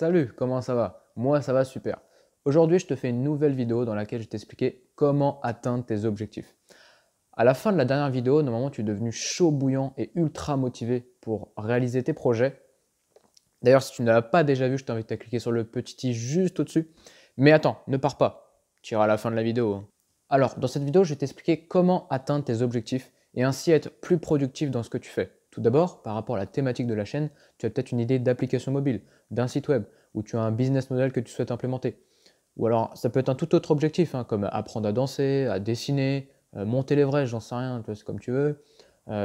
Salut, comment ça va? Moi ça va super. Aujourd'hui je te fais une nouvelle vidéo dans laquelle je vais t'expliquer comment atteindre tes objectifs. À la fin de la dernière vidéo, normalement tu es devenu chaud bouillant et ultra motivé pour réaliser tes projets. D'ailleurs si tu ne l'as pas déjà vu, je t'invite à cliquer sur le petit i juste au-dessus. Mais attends, ne pars pas, tu iras à la fin de la vidéo, hein. Alors dans cette vidéo je vais t'expliquer comment atteindre tes objectifs et ainsi être plus productif dans ce que tu fais. Tout d'abord, par rapport à la thématique de la chaîne, tu as peut-être une idée d'application mobile, d'un site web, ou tu as un business model que tu souhaites implémenter. Ou alors, ça peut être un tout autre objectif, hein, comme apprendre à danser, à dessiner, monter l'Everest, j'en sais rien, tu vois, c'est comme tu veux,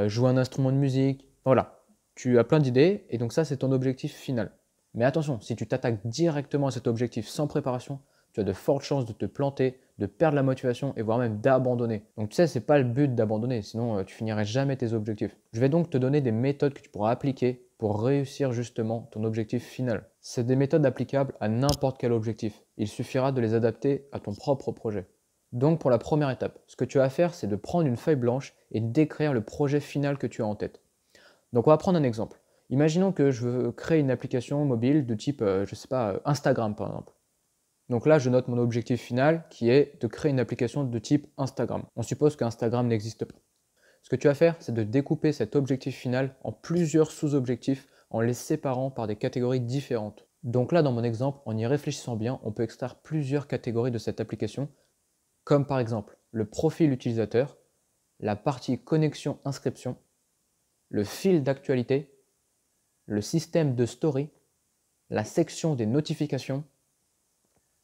jouer un instrument de musique. Voilà, tu as plein d'idées, et donc ça, c'est ton objectif final. Mais attention, si tu t'attaques directement à cet objectif sans préparation, tu as de fortes chances de te planter, de perdre la motivation et voire même d'abandonner. Donc tu sais, c'est pas le but d'abandonner, sinon tu finirais jamais tes objectifs. Je vais donc te donner des méthodes que tu pourras appliquer pour réussir justement ton objectif final. C'est des méthodes applicables à n'importe quel objectif. Il suffira de les adapter à ton propre projet. Donc pour la première étape, ce que tu as à faire, c'est de prendre une feuille blanche et d'écrire le projet final que tu as en tête. Donc on va prendre un exemple. Imaginons que je veux créer une application mobile de type, je sais pas, Instagram par exemple. Donc là, je note mon objectif final qui est de créer une application de type Instagram. On suppose qu'Instagram n'existe pas. Ce que tu vas faire, c'est de découper cet objectif final en plusieurs sous-objectifs en les séparant par des catégories différentes. Donc là, dans mon exemple, en y réfléchissant bien, on peut extraire plusieurs catégories de cette application, comme par exemple le profil utilisateur, la partie connexion-inscription, le fil d'actualité, le système de story, la section des notifications,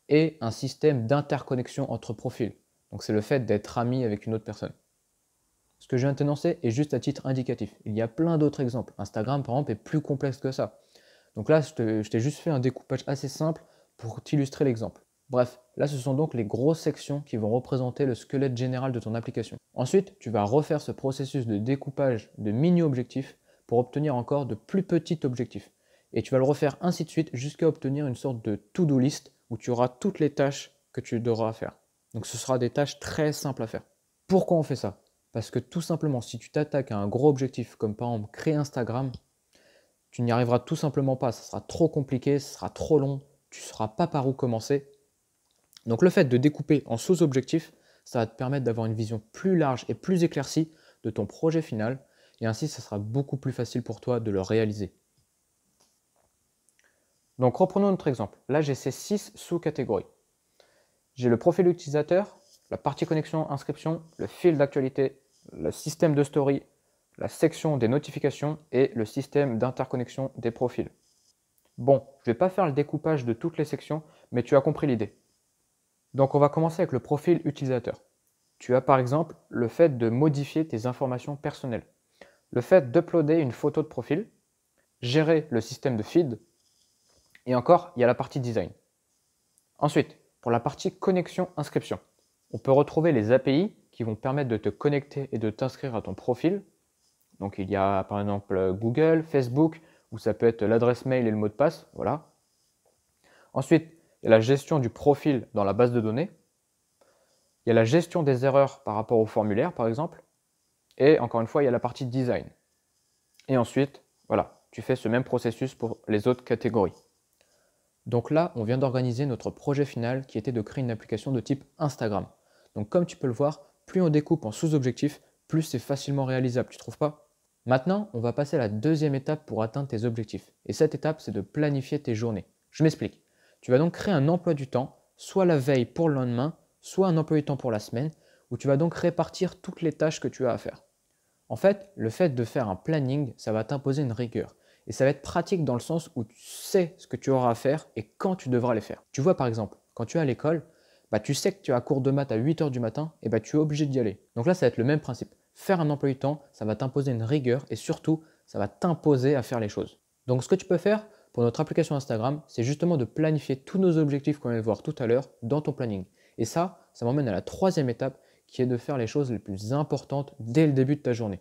et un système d'interconnexion entre profils. Donc c'est le fait d'être ami avec une autre personne. Ce que je viens de t'énoncer est juste à titre indicatif. Il y a plein d'autres exemples. Instagram, par exemple, est plus complexe que ça. Donc là, je t'ai juste fait un découpage assez simple pour t'illustrer l'exemple. Bref, là, ce sont donc les grosses sections qui vont représenter le squelette général de ton application. Ensuite, tu vas refaire ce processus de découpage de mini-objectifs pour obtenir encore de plus petits objectifs. Et tu vas le refaire ainsi de suite jusqu'à obtenir une sorte de to-do list où tu auras toutes les tâches que tu devras faire. Donc ce sera des tâches très simples à faire. Pourquoi on fait ça? Parce que tout simplement, si tu t'attaques à un gros objectif, comme par exemple créer Instagram, tu n'y arriveras tout simplement pas. Ça sera trop compliqué, ça sera trop long, tu ne sauras pas par où commencer. Donc le fait de découper en sous-objectifs, ça va te permettre d'avoir une vision plus large et plus éclaircie de ton projet final, et ainsi ça sera beaucoup plus facile pour toi de le réaliser. Donc reprenons notre exemple. Là j'ai ces 6 sous-catégories. J'ai le profil utilisateur, la partie connexion-inscription, le fil d'actualité, le système de story, la section des notifications et le système d'interconnexion des profils. Bon, je ne vais pas faire le découpage de toutes les sections, mais tu as compris l'idée. Donc on va commencer avec le profil utilisateur. Tu as par exemple le fait de modifier tes informations personnelles, le fait d'uploader une photo de profil, gérer le système de feed, et encore, il y a la partie design. Ensuite, pour la partie connexion-inscription, on peut retrouver les API qui vont permettre de te connecter et de t'inscrire à ton profil. Donc il y a par exemple Google, Facebook, où ça peut être l'adresse mail et le mot de passe, voilà. Ensuite, il y a la gestion du profil dans la base de données. Il y a la gestion des erreurs par rapport au formulaire, par exemple. Et encore une fois, il y a la partie design. Et ensuite, voilà, tu fais ce même processus pour les autres catégories. Donc là, on vient d'organiser notre projet final qui était de créer une application de type Instagram. Donc comme tu peux le voir, plus on découpe en sous-objectifs, plus c'est facilement réalisable, tu trouves pas? Maintenant, on va passer à la deuxième étape pour atteindre tes objectifs. Et cette étape, c'est de planifier tes journées. Je m'explique. Tu vas donc créer un emploi du temps, soit la veille pour le lendemain, soit un emploi du temps pour la semaine, où tu vas donc répartir toutes les tâches que tu as à faire. En fait, le fait de faire un planning, ça va t'imposer une rigueur. Et ça va être pratique dans le sens où tu sais ce que tu auras à faire et quand tu devras les faire. Tu vois par exemple, quand tu es à l'école, tu sais que tu as cours de maths à 8 heures du matin et tu es obligé d'y aller. Donc là, ça va être le même principe. Faire un emploi du temps, ça va t'imposer une rigueur et surtout, ça va t'imposer à faire les choses. Donc ce que tu peux faire pour notre application Instagram, c'est justement de planifier tous nos objectifs qu'on vient de voir tout à l'heure dans ton planning. Et ça m'emmène à la troisième étape qui est de faire les choses les plus importantes dès le début de ta journée.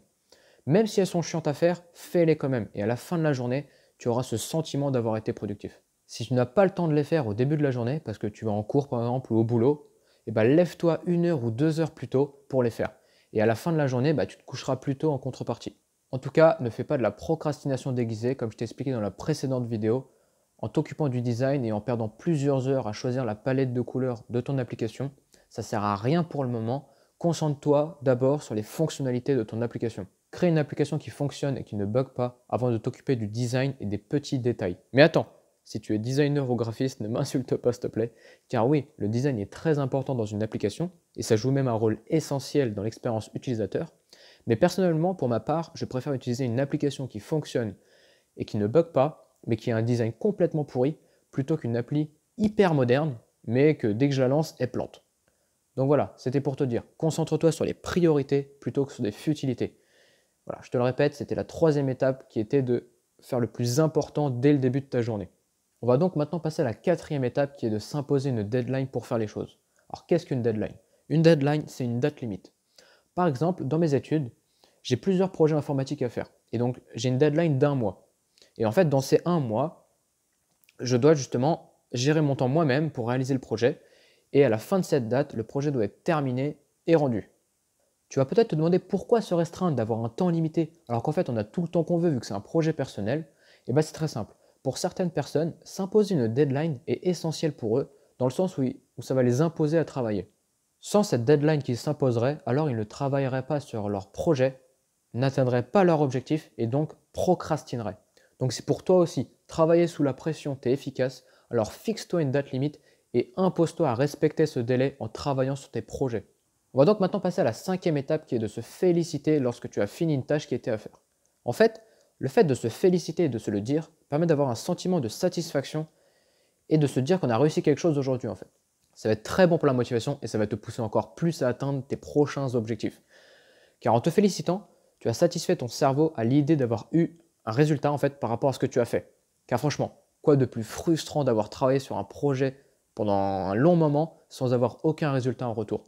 Même si elles sont chiantes à faire, fais-les quand même. Et à la fin de la journée, tu auras ce sentiment d'avoir été productif. Si tu n'as pas le temps de les faire au début de la journée, parce que tu vas en cours par exemple ou au boulot, lève-toi 1 heure ou 2 heures plus tôt pour les faire. Et à la fin de la journée, tu te coucheras plus tôt en contrepartie. En tout cas, ne fais pas de la procrastination déguisée, comme je t'ai expliqué dans la précédente vidéo. en t'occupant du design et en perdant plusieurs heures à choisir la palette de couleurs de ton application, ça ne sert à rien pour le moment. Concentre-toi d'abord sur les fonctionnalités de ton application. Crée une application qui fonctionne et qui ne bug pas avant de t'occuper du design et des petits détails. Mais attends, si tu es designer ou graphiste, ne m'insulte pas s'il te plaît, car oui, le design est très important dans une application et ça joue même un rôle essentiel dans l'expérience utilisateur. Mais personnellement, pour ma part, je préfère utiliser une application qui fonctionne et qui ne bug pas, mais qui a un design complètement pourri, plutôt qu'une appli hyper moderne, mais que dès que je la lance, elle plante. Donc voilà, c'était pour te dire, concentre-toi sur les priorités plutôt que sur des futilités. Voilà, je te le répète, c'était la troisième étape qui était de faire le plus important dès le début de ta journée. On va donc maintenant passer à la quatrième étape qui est de s'imposer une deadline pour faire les choses. Alors qu'est-ce qu'une deadline? Une deadline, c'est une date limite. Par exemple, dans mes études, j'ai plusieurs projets informatiques à faire. Et donc, j'ai une deadline d'1 mois. Et en fait, dans ces 1 mois, je dois justement gérer mon temps moi-même pour réaliser le projet. Et à la fin de cette date, le projet doit être terminé et rendu. Tu vas peut-être te demander pourquoi se restreindre d'avoir un temps limité alors qu'en fait on a tout le temps qu'on veut vu que c'est un projet personnel. Et bien c'est très simple. Pour certaines personnes, s'imposer une deadline est essentiel pour eux dans le sens où ça va les imposer à travailler. Sans cette deadline qui s'imposerait, alors ils ne travailleraient pas sur leur projet, n'atteindraient pas leur objectif et donc procrastineraient. Donc c'est pour toi aussi, travailler sous la pression, t'es efficace, alors fixe-toi une date limite et impose-toi à respecter ce délai en travaillant sur tes projets. On va donc maintenant passer à la cinquième étape qui est de se féliciter lorsque tu as fini une tâche qui était à faire. En fait, le fait de se féliciter et de se le dire permet d'avoir un sentiment de satisfaction et de se dire qu'on a réussi quelque chose aujourd'hui en fait. Ça va être très bon pour la motivation et ça va te pousser encore plus à atteindre tes prochains objectifs. Car en te félicitant, tu as satisfait ton cerveau à l'idée d'avoir eu un résultat en fait par rapport à ce que tu as fait. Car franchement, quoi de plus frustrant d'avoir travaillé sur un projet pendant un long moment sans avoir aucun résultat en retour.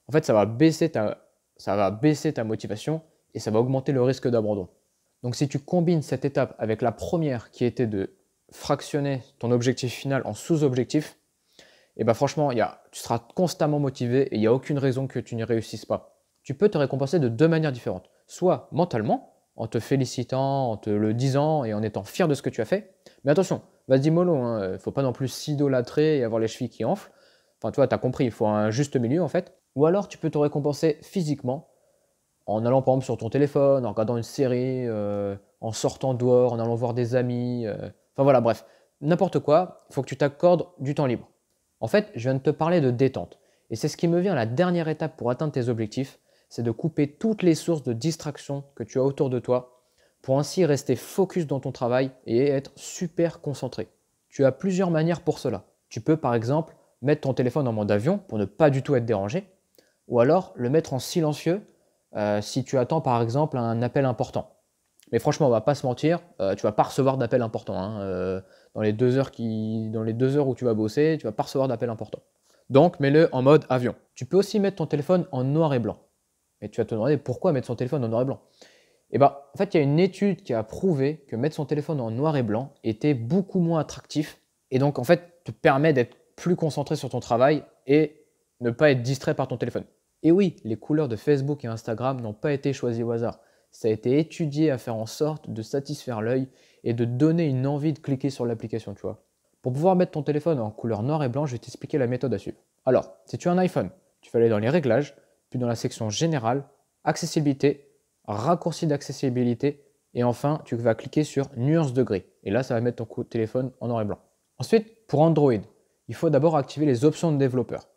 En fait, ça va baisser ta motivation et ça va augmenter le risque d'abandon. Donc si tu combines cette étape avec la première qui était de fractionner ton objectif final en sous-objectifs, et ben franchement, tu seras constamment motivé et il n'y a aucune raison que tu n'y réussisses pas. Tu peux te récompenser de deux manières différentes. Soit mentalement, en te félicitant, en te le disant et en étant fier de ce que tu as fait. Mais attention, vas-y mollo, il ne faut pas non plus s'idolâtrer et avoir les chevilles qui enflent. Enfin, tu vois, tu as compris, il faut un juste milieu en fait. Ou alors, tu peux te récompenser physiquement en allant par exemple sur ton téléphone, en regardant une série, en sortant dehors, en allant voir des amis. Enfin voilà, bref, n'importe quoi, il faut que tu t'accordes du temps libre. En fait, je viens de te parler de détente. Et c'est ce qui me vient à la dernière étape pour atteindre tes objectifs, c'est de couper toutes les sources de distraction que tu as autour de toi pour ainsi rester focus dans ton travail et être super concentré. Tu as plusieurs manières pour cela. Tu peux par exemple mettre ton téléphone en mode avion pour ne pas du tout être dérangé, ou alors le mettre en silencieux si tu attends par exemple un appel important. Mais franchement, on va pas se mentir, tu vas pas recevoir d'appel important. Dans les 2 heures où tu vas bosser, tu vas pas recevoir d'appel important. Donc, mets-le en mode avion. Tu peux aussi mettre ton téléphone en noir et blanc. Et tu vas te demander pourquoi mettre son téléphone en noir et blanc. Et en fait, il y a une étude qui a prouvé que mettre son téléphone en noir et blanc était beaucoup moins attractif et donc en fait te permet d'être plus concentré sur ton travail et ne pas être distrait par ton téléphone. Et oui, les couleurs de Facebook et Instagram n'ont pas été choisies au hasard. Ça a été étudié à faire en sorte de satisfaire l'œil et de donner une envie de cliquer sur l'application, tu vois. Pour pouvoir mettre ton téléphone en couleur noir et blanc, je vais t'expliquer la méthode à suivre. Alors, si tu as un iPhone, tu vas aller dans les réglages, puis dans la section générale, accessibilité, raccourci d'accessibilité, et enfin, tu vas cliquer sur nuance de gris. Et là, ça va mettre ton téléphone en noir et blanc. Ensuite, pour Android, il faut d'abord activer les options de développeur.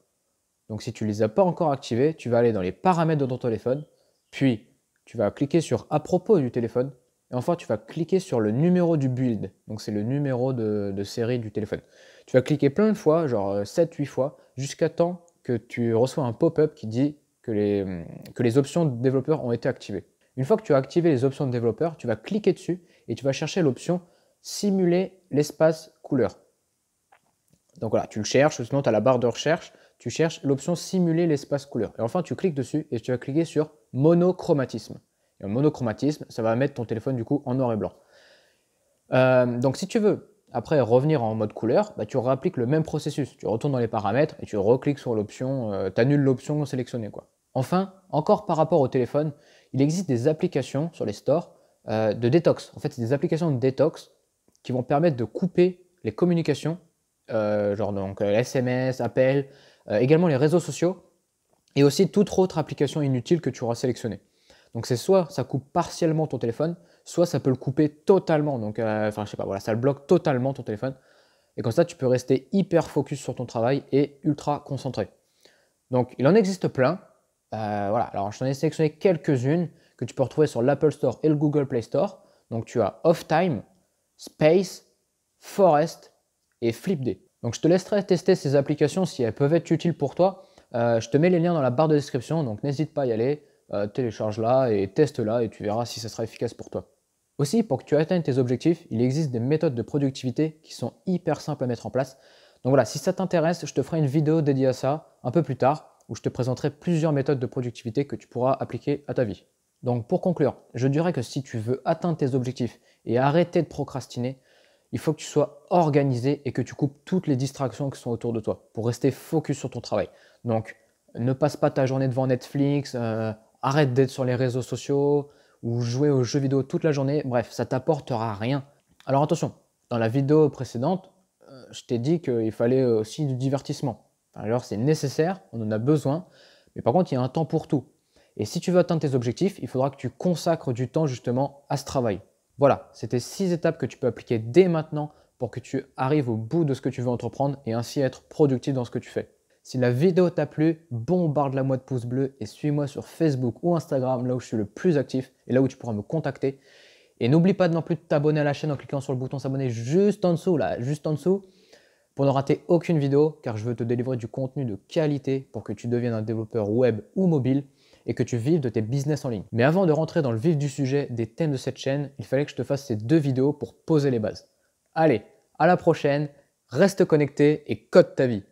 Donc si tu ne les as pas encore activées, tu vas aller dans les paramètres de ton téléphone, puis tu vas cliquer sur à propos du téléphone, et enfin tu vas cliquer sur le numéro du build, donc c'est le numéro de série du téléphone. Tu vas cliquer plein de fois, genre 7-8 fois, jusqu'à temps que tu reçois un pop-up qui dit que les options de développeur ont été activées. Une fois que tu as activé les options de développeur, tu vas cliquer dessus et tu vas chercher l'option simuler l'espace couleur. Donc voilà, tu le cherches, sinon tu as la barre de recherche, tu cherches l'option simuler l'espace couleur. Et enfin, tu cliques dessus et tu vas cliquer sur monochromatisme. Et en monochromatisme, ça va mettre ton téléphone du coup en noir et blanc. Donc si tu veux après revenir en mode couleur, tu réappliques le même processus. Tu retournes dans les paramètres et tu recliques sur l'option, tu annules l'option sélectionnée, quoi. Enfin, encore par rapport au téléphone, il existe des applications sur les stores de détox. En fait, c'est des applications de détox qui vont permettre de couper les communications, SMS, appels, également les réseaux sociaux et aussi toute autre application inutile que tu auras sélectionnée. Donc c'est soit ça coupe partiellement ton téléphone, soit ça peut le couper totalement. Donc je sais pas, voilà, ça le bloque totalement ton téléphone. Et comme ça, tu peux rester hyper focus sur ton travail et ultra concentré. Donc il en existe plein. Voilà, alors je t'en ai sélectionné quelques-unes que tu peux retrouver sur l'Apple Store et le Google Play Store. Donc tu as Offtime, Space, Forest et Flipday. Donc je te laisserai tester ces applications si elles peuvent être utiles pour toi. Je te mets les liens dans la barre de description, donc n'hésite pas à y aller. Télécharge-la et teste-la et tu verras si ça sera efficace pour toi. Aussi, pour que tu atteignes tes objectifs, il existe des méthodes de productivité qui sont hyper simples à mettre en place. Donc voilà, si ça t'intéresse, je te ferai une vidéo dédiée à ça un peu plus tard où je te présenterai plusieurs méthodes de productivité que tu pourras appliquer à ta vie. Donc pour conclure, je dirais que si tu veux atteindre tes objectifs et arrêter de procrastiner, il faut que tu sois organisé et que tu coupes toutes les distractions qui sont autour de toi pour rester focus sur ton travail. Donc ne passe pas ta journée devant Netflix, arrête d'être sur les réseaux sociaux ou jouer aux jeux vidéo toute la journée. Bref, ça t'apportera rien. Alors attention, dans la vidéo précédente, je t'ai dit qu'il fallait aussi du divertissement. Alors c'est nécessaire, on en a besoin, mais par contre il y a un temps pour tout. Et si tu veux atteindre tes objectifs, il faudra que tu consacres du temps justement à ce travail. Voilà, c'était 6 étapes que tu peux appliquer dès maintenant pour que tu arrives au bout de ce que tu veux entreprendre et ainsi être productif dans ce que tu fais. Si la vidéo t'a plu, bombarde-la moi de pouces bleus et suis-moi sur Facebook ou Instagram, là où je suis le plus actif et là où tu pourras me contacter. Et n'oublie pas non plus de t'abonner à la chaîne en cliquant sur le bouton s'abonner juste en dessous, là, juste en dessous, pour ne rater aucune vidéo, car je veux te délivrer du contenu de qualité pour que tu deviennes un développeur web ou mobile et que tu vives de tes business en ligne. Mais avant de rentrer dans le vif du sujet des thèmes de cette chaîne, il fallait que je te fasse ces 2 vidéos pour poser les bases. Allez, à la prochaine, reste connecté et code ta vie.